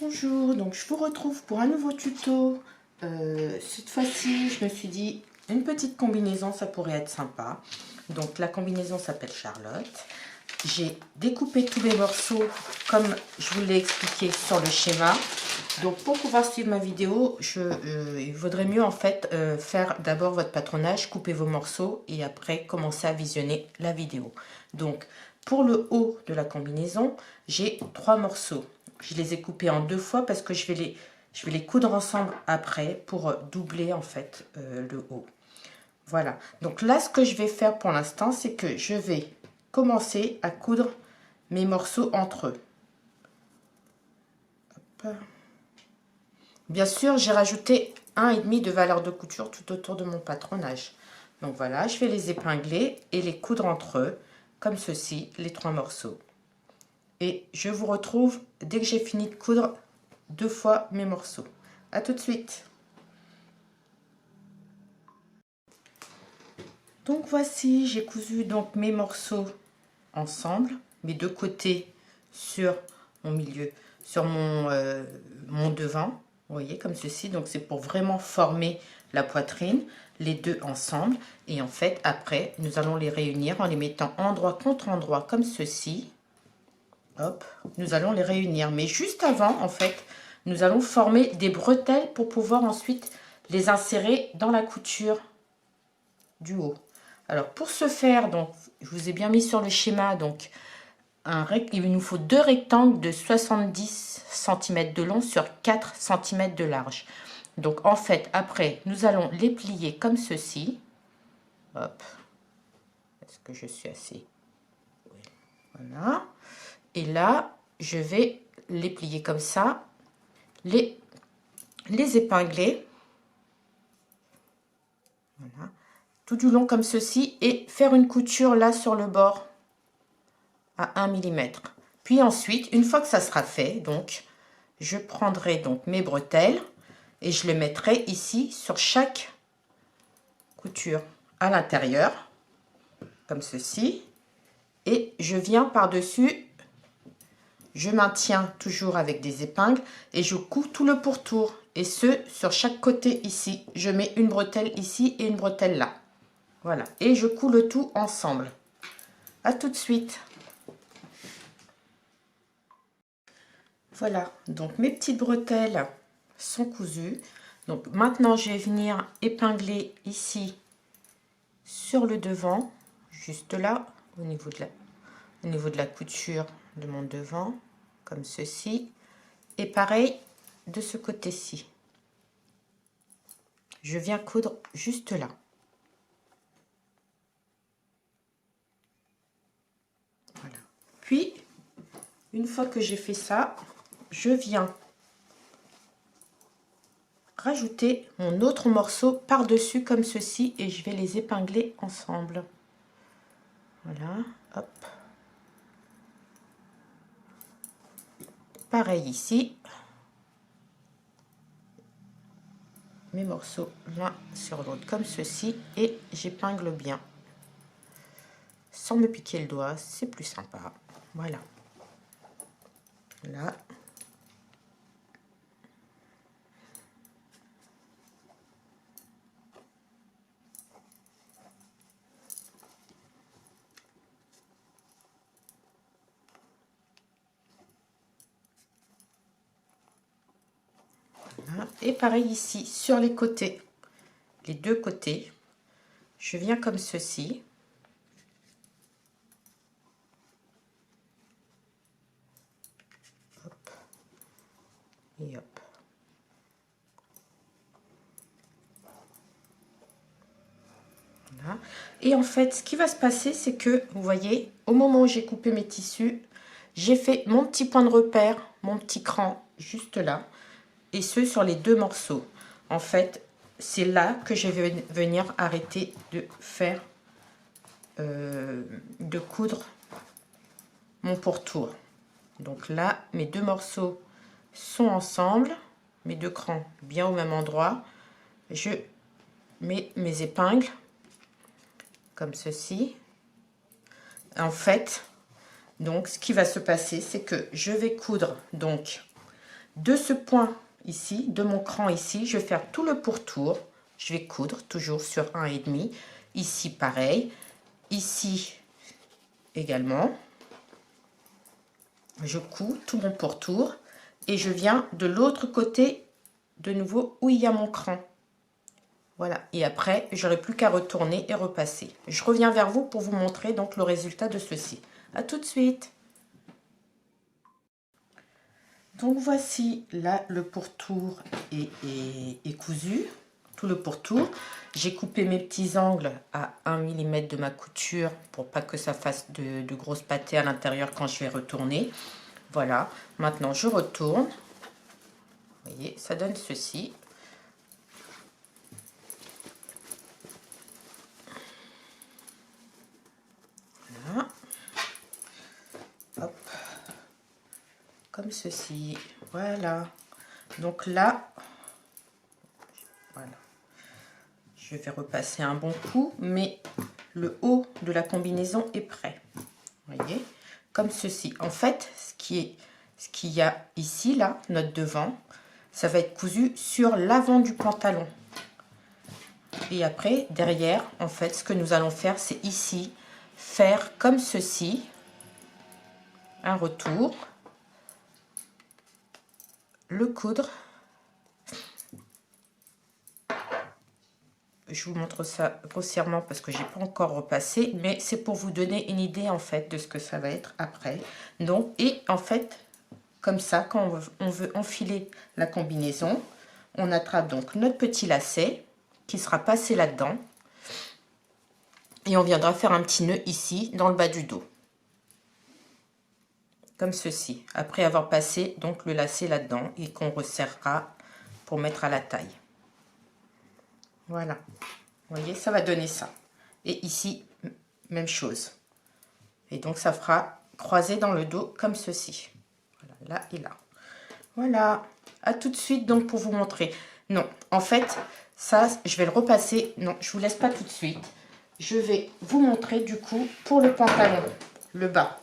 Bonjour, donc je vous retrouve pour un nouveau tuto. Cette fois-ci, je me suis dit une petite combinaison, ça pourrait être sympa. Donc la combinaison s'appelle Charlotte. J'ai découpé tous mes morceaux comme je vous l'ai expliqué sur le schéma. Donc pour pouvoir suivre ma vidéo, il vaudrait mieux en fait faire d'abord votre patronage, couper vos morceaux et après commencer à visionner la vidéo. Donc pour le haut de la combinaison, j'ai 3 morceaux. Je les ai coupés en 2 fois parce que je vais les coudre ensemble après pour doubler en fait le haut. Voilà, donc là ce que je vais faire pour l'instant, c'est que je vais commencer à coudre mes morceaux entre eux. Hop. Bien sûr, j'ai rajouté 1,5 de valeur de couture tout autour de mon patronage. Donc voilà, je vais les épingler et les coudre entre eux, comme ceci, les 3 morceaux. Et je vous retrouve dès que j'ai fini de coudre 2 fois mes morceaux. À tout de suite. Donc voici, j'ai cousu donc mes morceaux ensemble, mes deux côtés sur mon milieu, sur mon devant, vous voyez, comme ceci. Donc c'est pour vraiment former la poitrine, les deux ensemble. Et en fait, après, nous allons les réunir en les mettant endroit contre endroit, comme ceci. Hop, nous allons les réunir. Mais juste avant, en fait, nous allons former des bretelles pour pouvoir ensuite les insérer dans la couture du haut. Alors pour ce faire, donc je vous ai bien mis sur le schéma, donc il nous faut 2 rectangles de 70 cm de long sur 4 cm de large. Donc en fait, après, nous allons les plier comme ceci. Hop. Est-ce que je suis assez? Voilà. Et là, je vais les plier comme ça, les épingler. Voilà. Tout du long comme ceci et faire une couture là sur le bord à 1 mm. Puis ensuite, une fois que ça sera fait, donc je prendrai donc mes bretelles et je les mettrai ici sur chaque couture à l'intérieur comme ceci, et je viens par-dessus, je maintiens toujours avec des épingles et je couds tout le pourtour, et ce sur chaque côté ici. Je mets une bretelle ici et une bretelle là. Voilà, et je couds le tout ensemble. À tout de suite. Voilà, donc mes petites bretelles sont cousues. Donc maintenant, je vais venir épingler ici sur le devant, juste là, au niveau de la couture de mon devant, comme ceci. Et pareil de ce côté-ci. Je viens coudre juste là. Voilà. Puis, une fois que j'ai fait ça, je viens rajouter mon autre morceau par-dessus comme ceci et je vais les épingler ensemble. Voilà, hop. Pareil ici. Mes morceaux l'un sur l'autre comme ceci et j'épingle bien. Sans me piquer le doigt, c'est plus sympa. Voilà. Là. Voilà. Et pareil ici, sur les côtés, les deux côtés, je viens comme ceci. Hop. Et hop. Voilà. Et en fait, ce qui va se passer, c'est que, vous voyez, au moment où j'ai coupé mes tissus, j'ai fait mon petit point de repère, mon petit cran, juste là, et ce sur les deux morceaux. En fait, c'est là que je vais venir arrêter de faire, de coudre mon pourtour. Donc là, mes deux morceaux sont ensemble, mes deux crans bien au même endroit. Je mets mes épingles comme ceci. En fait, donc ce qui va se passer, c'est que je vais coudre donc de ce point ici, de mon cran ici, je vais faire tout le pourtour. Je vais coudre toujours sur 1,5. Ici, pareil. Ici, également. Je couds tout mon pourtour. Et je viens de l'autre côté, de nouveau, où il y a mon cran. Voilà. Et après, j'aurai plus qu'à retourner et repasser. Je reviens vers vous pour vous montrer donc le résultat de ceci. À tout de suite. Donc voici, là, le pourtour est cousu. Tout le pourtour. J'ai coupé mes petits angles à 1 mm de ma couture pour pas que ça fasse de grosses pâtées à l'intérieur quand je vais retourner. Voilà. Maintenant, je retourne. Vous voyez, ça donne ceci. Voilà. Hop. Comme ceci. Voilà. Donc là, voilà. Je vais repasser un bon coup, mais le haut de la combinaison est prêt. Vous voyez, comme ceci. En fait, ce qu'il y a ici, là, notre devant, ça va être cousu sur l'avant du pantalon. Et après, derrière, en fait, ce que nous allons faire, c'est ici, faire comme ceci, un retour, le coudre. Je vous montre ça grossièrement parce que j'ai pas encore repassé, mais c'est pour vous donner une idée en fait de ce que ça va être après. Donc, et en fait, comme ça, quand on veut enfiler la combinaison, on attrape donc notre petit lacet qui sera passé là-dedans et on viendra faire un petit nœud ici dans le bas du dos, comme ceci. Après avoir passé donc le lacet là-dedans et qu'on resserrera pour mettre à la taille. Voilà, vous voyez, ça va donner ça. Et ici, même chose. Et donc, ça fera croiser dans le dos comme ceci. Voilà, là et là. Voilà, à tout de suite donc pour vous montrer. Non, en fait, ça, je vais le repasser. Non, je vous laisse pas tout de suite. Je vais vous montrer du coup pour le pantalon, le bas.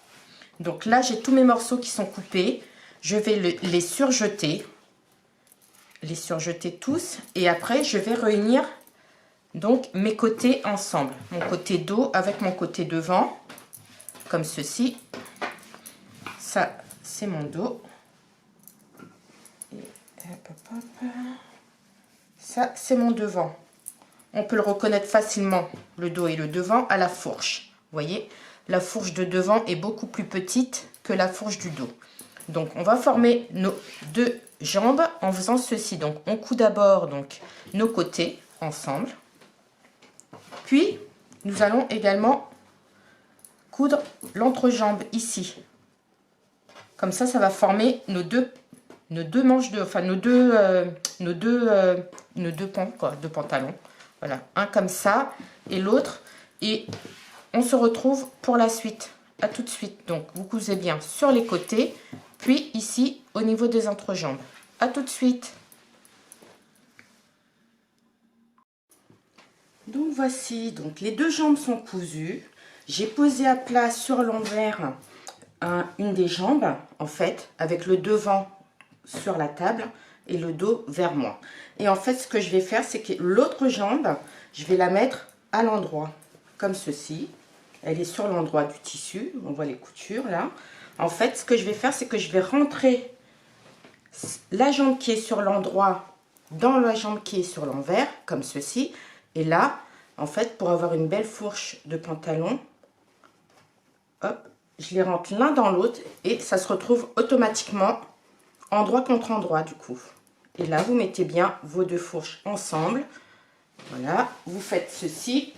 Donc là, j'ai tous mes morceaux qui sont coupés. Je vais les surjeter. Les surjeter tous. Et après, je vais réunir donc mes côtés ensemble. Mon côté dos avec mon côté devant. Comme ceci. Ça, c'est mon dos. Et hop, hop, hop. Ça, c'est mon devant. On peut le reconnaître facilement, le dos et le devant, à la fourche. Vous voyez, la fourche de devant est beaucoup plus petite que la fourche du dos. Donc, on va former nos deux jambes en faisant ceci. Donc, on coud d'abord donc nos côtés ensemble. Puis, nous allons également coudre l'entrejambe ici. Comme ça va former nos deux manches de, enfin nos deux pans quoi, de pantalon. Voilà, un comme ça et l'autre. Et on se retrouve pour la suite. À tout de suite. Donc, vous cousez bien sur les côtés, puis ici au niveau des entrejambes. À tout de suite. Donc voici, donc les deux jambes sont cousues. J'ai posé à plat sur l'envers une des jambes, en fait, avec le devant sur la table et le dos vers moi. Et en fait, ce que je vais faire, c'est que l'autre jambe, je vais la mettre à l'endroit, comme ceci. Elle est sur l'endroit du tissu, on voit les coutures là. En fait, ce que je vais faire, c'est que je vais rentrer la jambe qui est sur l'endroit dans la jambe qui est sur l'envers, comme ceci. Et là, en fait, pour avoir une belle fourche de pantalon, hop, je les rentre l'un dans l'autre et ça se retrouve automatiquement endroit contre endroit du coup. Et là, vous mettez bien vos deux fourches ensemble. Voilà, vous faites ceci,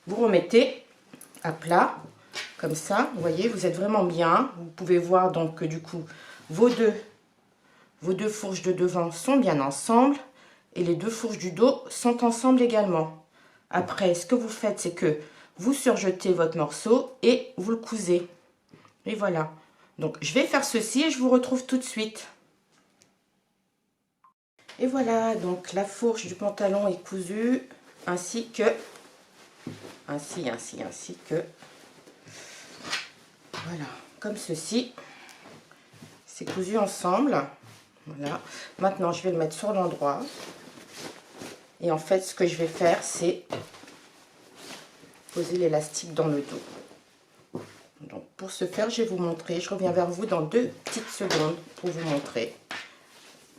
vous remettez à plat, comme ça. Vous voyez, vous êtes vraiment bien. Vous pouvez voir donc que du coup, vos deux fourches de devant sont bien ensemble et les deux fourches du dos sont ensemble également. Après, ce que vous faites, c'est que vous surjetez votre morceau et vous le cousez. Et voilà. Donc, je vais faire ceci et je vous retrouve tout de suite. Et voilà, donc la fourche du pantalon est cousue, ainsi que, ainsi que, voilà, comme ceci. C'est cousu ensemble. Voilà. Maintenant, je vais le mettre sur l'endroit. Et en fait, ce que je vais faire, c'est poser l'élastique dans le dos. Donc, pour ce faire, je vais vous montrer. Je reviens vers vous dans 2 petites secondes pour vous montrer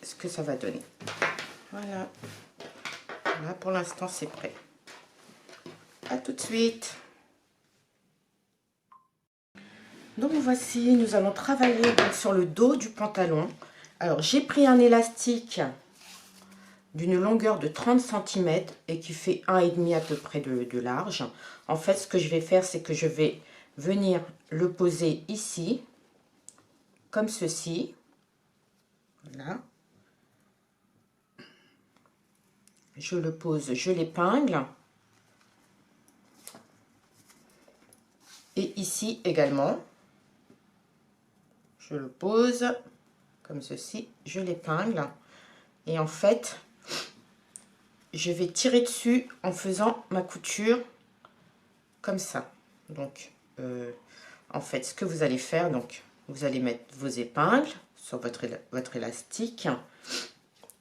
ce que ça va donner. Voilà. Voilà, pour l'instant, c'est prêt. À tout de suite. Donc voici, nous allons travailler donc sur le dos du pantalon. Alors j'ai pris un élastique d'une longueur de 30 cm et qui fait 1,5 à peu près de large. En fait, ce que je vais faire, c'est que je vais venir le poser ici, comme ceci. Voilà. Je le pose, je l'épingle. Et ici également. Je le pose comme ceci, je l'épingle. Et en fait, je vais tirer dessus en faisant ma couture comme ça. Donc, en fait, ce que vous allez faire, donc, vous allez mettre vos épingles sur votre élastique.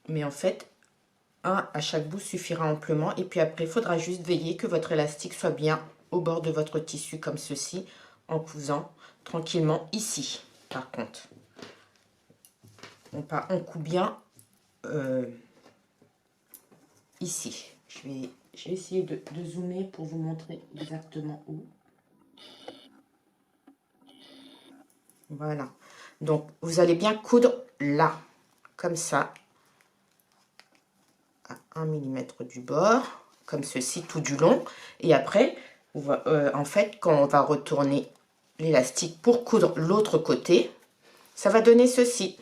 Mais en fait, un à chaque bout suffira amplement. Et puis après, il faudra juste veiller que votre élastique soit bien au bord de votre tissu comme ceci, en cousant tranquillement ici, par contre. On coud bien ici. Je vais essayer de zoomer pour vous montrer exactement où. Voilà. Donc, vous allez bien coudre là, comme ça, à 1 mm du bord, comme ceci, tout du long. Et après, en fait, quand on va retourner l'élastique pour coudre l'autre côté, ça va donner ceci.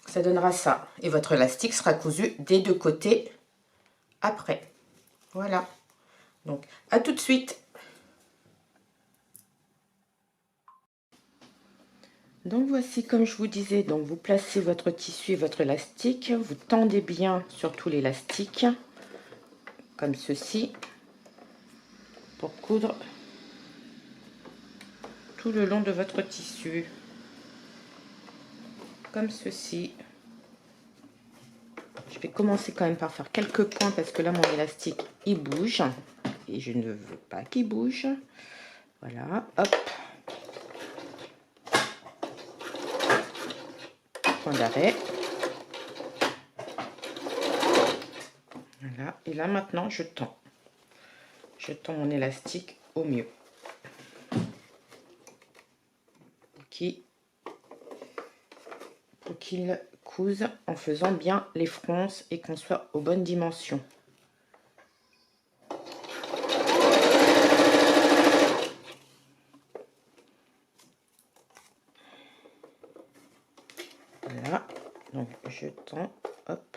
Ça donnera ça. Et votre élastique sera cousu des 2 côtés après. Voilà. Donc, à tout de suite. Donc voici, comme je vous disais, donc vous placez votre tissu et votre élastique, vous tendez bien surtout l'élastique, comme ceci, pour coudre tout le long de votre tissu, comme ceci. Je vais commencer quand même par faire quelques points parce que là mon élastique il bouge et je ne veux pas qu'il bouge. Voilà, hop. Point d'arrêt. Voilà, et là maintenant je tends. Je tends mon élastique au mieux. Pour qu'il couse en faisant bien les fronces et qu'on soit aux bonnes dimensions. Voilà, donc je tends, hop.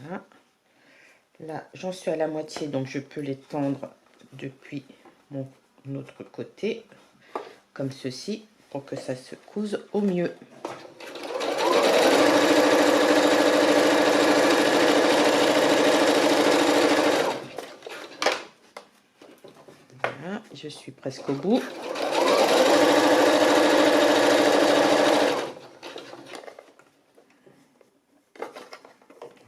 Voilà. Là, j'en suis à la moitié, donc je peux les tendre depuis mon autre côté, comme ceci, pour que ça se couse au mieux. Voilà, je suis presque au bout.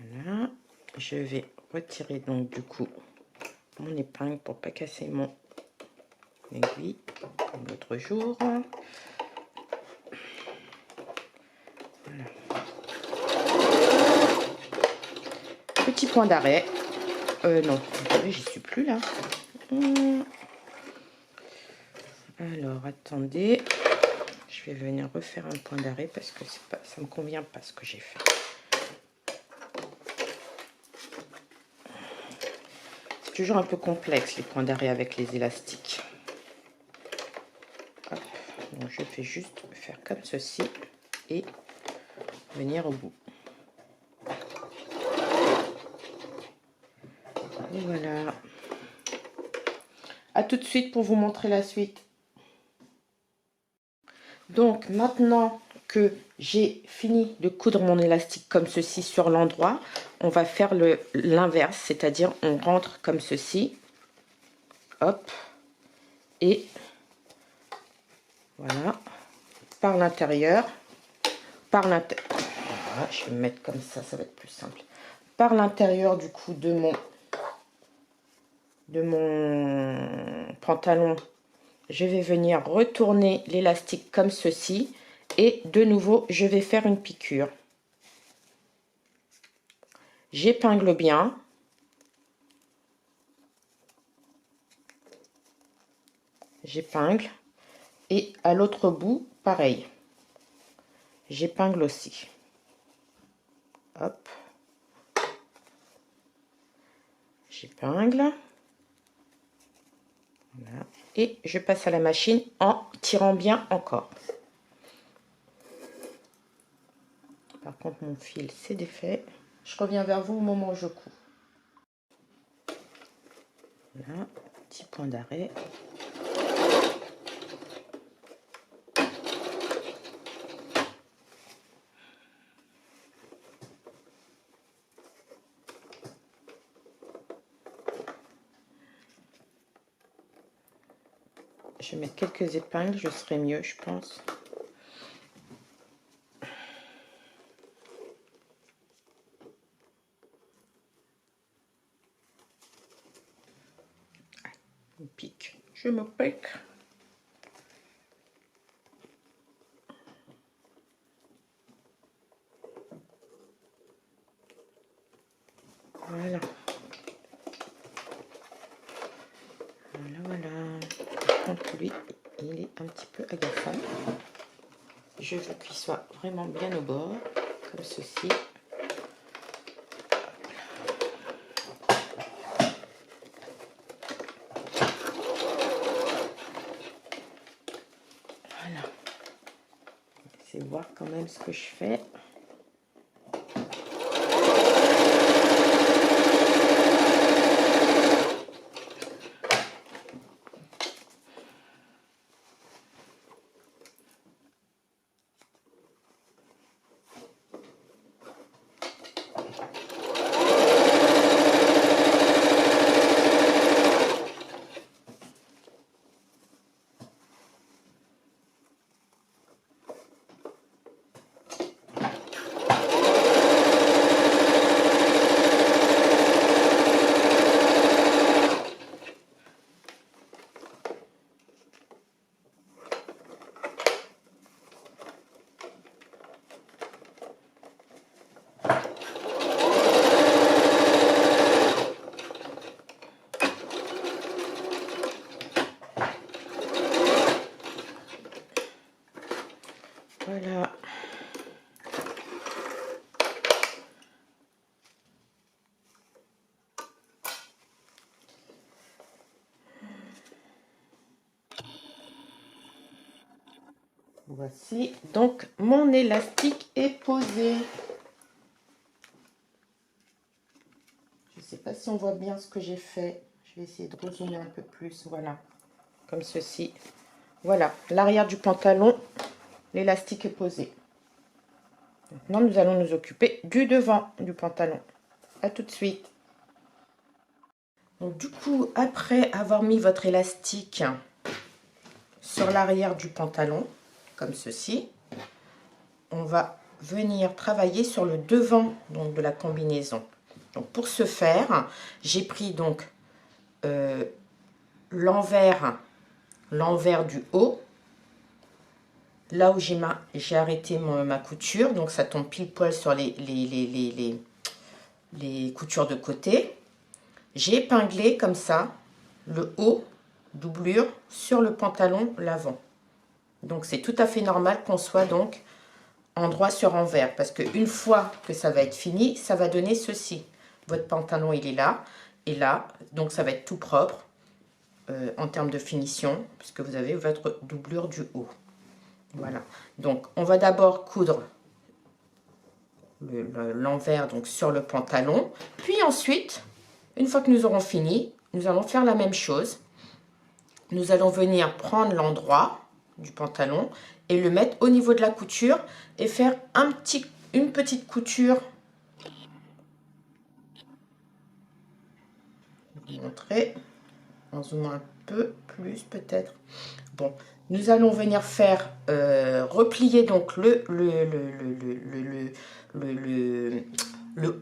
Voilà, je vais retirer donc du coup mon épingle pour pas casser mon aiguille comme l'autre jour. Voilà. Petit point d'arrêt. Non, j'y suis plus là. Alors, attendez. Je vais venir refaire un point d'arrêt parce que ça me convient pas ce que j'ai fait. C'est toujours un peu complexe les points d'arrêt avec les élastiques. Hop. Donc, je fais juste faire comme ceci et venir au bout. Et voilà. À tout de suite pour vous montrer la suite. Donc maintenant que j'ai fini de coudre mon élastique comme ceci sur l'endroit, on va faire l'inverse, c'est-à-dire on rentre comme ceci hop, et voilà, par l'intérieur, voilà, je vais me mettre comme ça va être plus simple, par l'intérieur du coup de mon pantalon, je vais venir retourner l'élastique comme ceci, et de nouveau je vais faire une piqûre. J'épingle bien. J'épingle. Et à l'autre bout, pareil. J'épingle aussi. Hop. J'épingle. Voilà. Et je passe à la machine en tirant bien encore. Par contre, mon fil s'est défait. Je reviens vers vous au moment où je couds. Voilà, petit point d'arrêt. Je vais mettre quelques épingles, je serai mieux, je pense. Je me pique, je me pique. Voilà. Voilà. Par contre, lui, il est un petit peu agaçant. Je veux qu'il soit vraiment bien au bord, comme ceci. Voilà. Essayez de voir quand même ce que je fais. Voilà. Voici, donc mon élastique est posé. Je ne sais pas si on voit bien ce que j'ai fait. Je vais essayer de rezoomer un peu plus. Voilà, comme ceci. Voilà, l'arrière du pantalon, l'élastique est posé. Maintenant, nous allons nous occuper du devant du pantalon. À tout de suite. Donc, du coup, après avoir mis votre élastique sur l'arrière du pantalon, comme ceci, on va venir travailler sur le devant donc, de la combinaison. Donc, pour ce faire, j'ai pris donc l'envers du haut, là où j'ai arrêté ma couture, donc ça tombe pile poil sur les coutures de côté. J'ai épinglé comme ça le haut, doublure, sur le pantalon l'avant. Donc c'est tout à fait normal qu'on soit donc endroit sur envers, parce qu'une fois que ça va être fini, ça va donner ceci. Votre pantalon il est là, et là, donc ça va être tout propre en termes de finition, puisque vous avez votre doublure du haut. Voilà, donc on va d'abord coudre l'envers donc sur le pantalon, puis ensuite, une fois que nous aurons fini, nous allons faire la même chose. Nous allons venir prendre l'endroit du pantalon et le mettre au niveau de la couture et faire une petite couture. Je vais vous montrer en zoomant un peu plus peut-être. Bon, nous allons venir faire replier donc le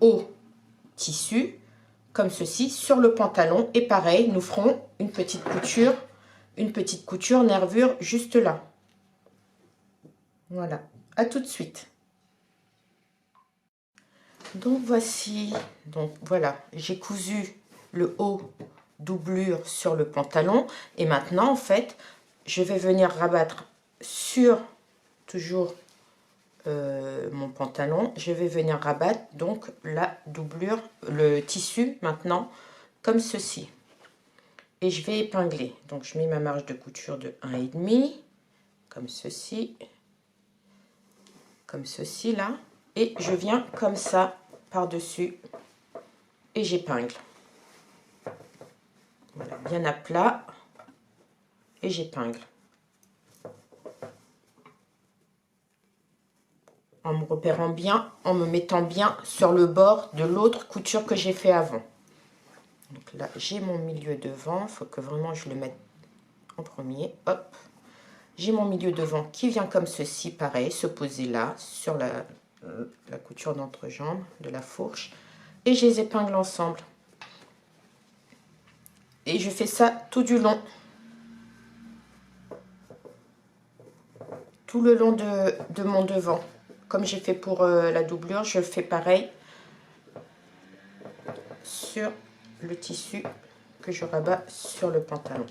haut tissu comme ceci sur le pantalon. Et pareil, nous ferons une petite couture nervure juste là. Voilà, à tout de suite. Donc voici, donc voilà, j'ai cousu le haut doublure sur le pantalon et maintenant en fait je vais venir rabattre sur toujours mon pantalon, je vais venir rabattre donc la doublure, le tissu maintenant comme ceci et je vais épingler. Donc je mets ma marge de couture de 1,5 comme ceci là et je viens comme ça par dessus et j'épingle. Voilà, bien à plat et j'épingle. En me repérant bien, en me mettant bien sur le bord de l'autre couture que j'ai fait avant. Donc là, j'ai mon milieu devant, il faut que vraiment je le mette en premier. Hop, j'ai mon milieu devant qui vient comme ceci, pareil, se poser là, sur la couture d'entrejambe de la fourche. Et je les épingle ensemble. Et je fais ça tout du long. Tout le long de mon devant. Comme j'ai fait pour la doublure, je fais pareil sur le tissu que je rabats sur le pantalon.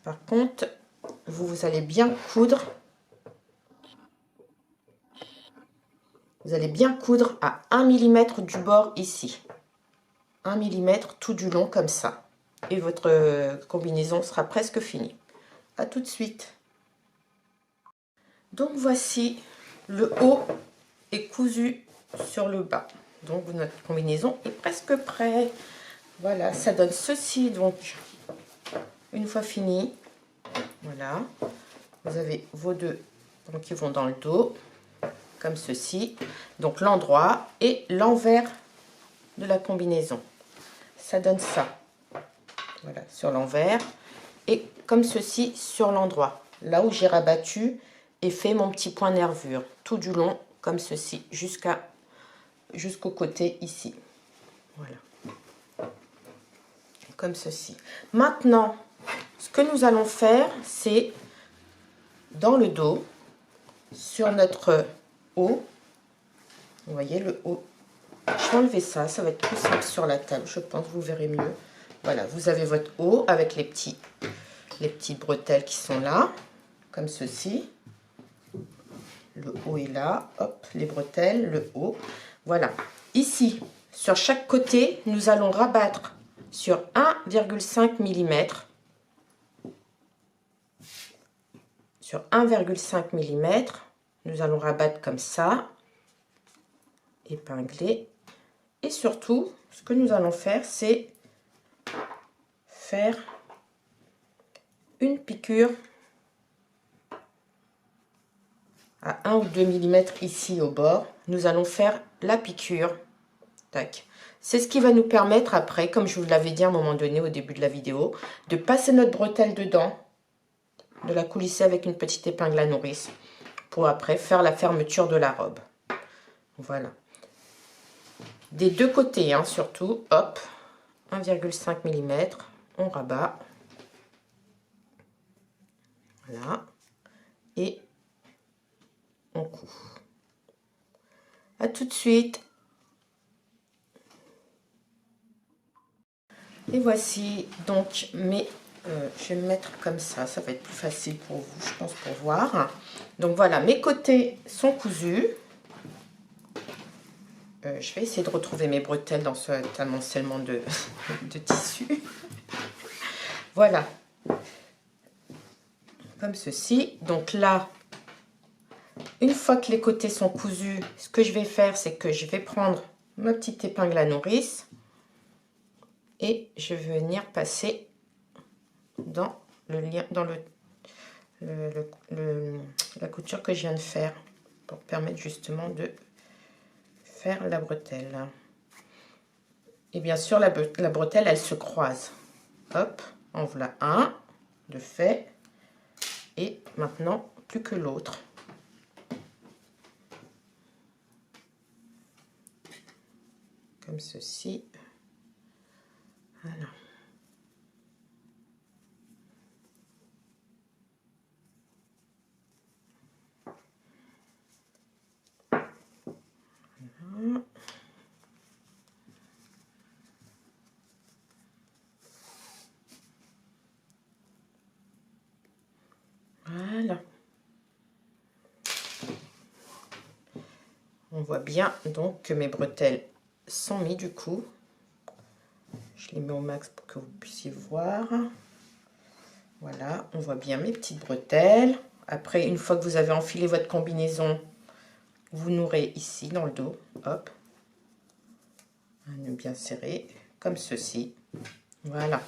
Par contre, vous allez bien coudre. Vous allez bien coudre à 1 mm du bord ici. 1 mm tout du long comme ça. Et votre combinaison sera presque finie. À tout de suite. Donc voici, le haut est cousu sur le bas. Donc notre combinaison est presque prête. Voilà, ça donne ceci. Donc, une fois fini, voilà, vous avez vos deux donc, qui vont dans le dos, comme ceci. Donc l'endroit et l'envers de la combinaison. Ça donne ça. Voilà, sur l'envers. Et comme ceci sur l'endroit. Là où j'ai rabattu et fait mon petit point nervure. Tout du long, comme ceci, jusqu'au côté ici. Voilà. Comme ceci. Maintenant, ce que nous allons faire, c'est dans le dos, sur notre haut, vous voyez le haut, je vais enlever ça, ça va être plus simple sur la table, je pense, vous verrez mieux. Voilà, vous avez votre haut avec les petites bretelles qui sont là, comme ceci. Le haut est là, hop, les bretelles, le haut. Voilà, ici, sur chaque côté, nous allons rabattre sur 1,5 mm. Sur 1,5 mm, nous allons rabattre comme ça, épingler. Et surtout, ce que nous allons faire, c'est faire une piqûre à 1 ou 2 mm ici au bord. Nous allons faire la piqûre. Tac. C'est ce qui va nous permettre après, comme je vous l'avais dit à un moment donné au début de la vidéo, de passer notre bretelle dedans, de la coulisser avec une petite épingle à nourrice pour après faire la fermeture de la robe. Voilà. Des deux côtés, hein, surtout. Hop, 1,5 mm, on rabat. Voilà. Et on coud. À tout de suite. Et voici donc mes... je vais me mettre comme ça va être plus facile pour vous, je pense, pour voir. Donc voilà, mes côtés sont cousus. Je vais essayer de retrouver mes bretelles dans cet amoncellement de tissu. Voilà. Comme ceci. Donc là, une fois que les côtés sont cousus, ce que je vais faire, c'est que je vais prendre ma petite épingle à nourrice et je vais venir passer dans le lien, dans la couture que je viens de faire pour permettre justement de faire la bretelle. Et bien sûr, la bretelle, elle se croise. Hop, En voilà un de fait. Et maintenant, plus que l'autre. Comme ceci. Voilà. Voilà. On voit bien donc que mes bretelles sont mises du coup. Je les mets au max pour que vous puissiez voir. Voilà, on voit bien mes petites bretelles. Après, une fois que vous avez enfilé votre combinaison, vous nouerez ici dans le dos. Hop. Un nœud bien serré, comme ceci. Voilà.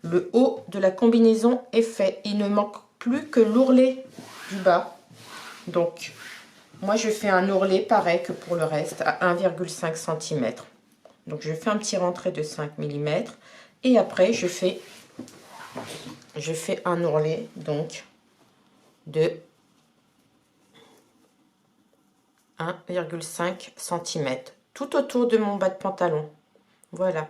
Le haut de la combinaison est fait. Il ne manque plus que l'ourlet du bas. Donc, moi, je fais un ourlet pareil que pour le reste, à 1,5 cm. Donc, je fais un petit rentré de 5 mm. Et après, je fais un ourlet, donc, de 1,5 cm. Tout autour de mon bas de pantalon. Voilà.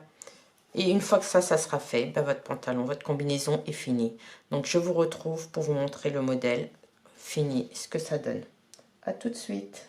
Et une fois que ça sera fait, ben votre pantalon, votre combinaison est finie. Donc, je vous retrouve pour vous montrer le modèle fini, ce que ça donne. À tout de suite.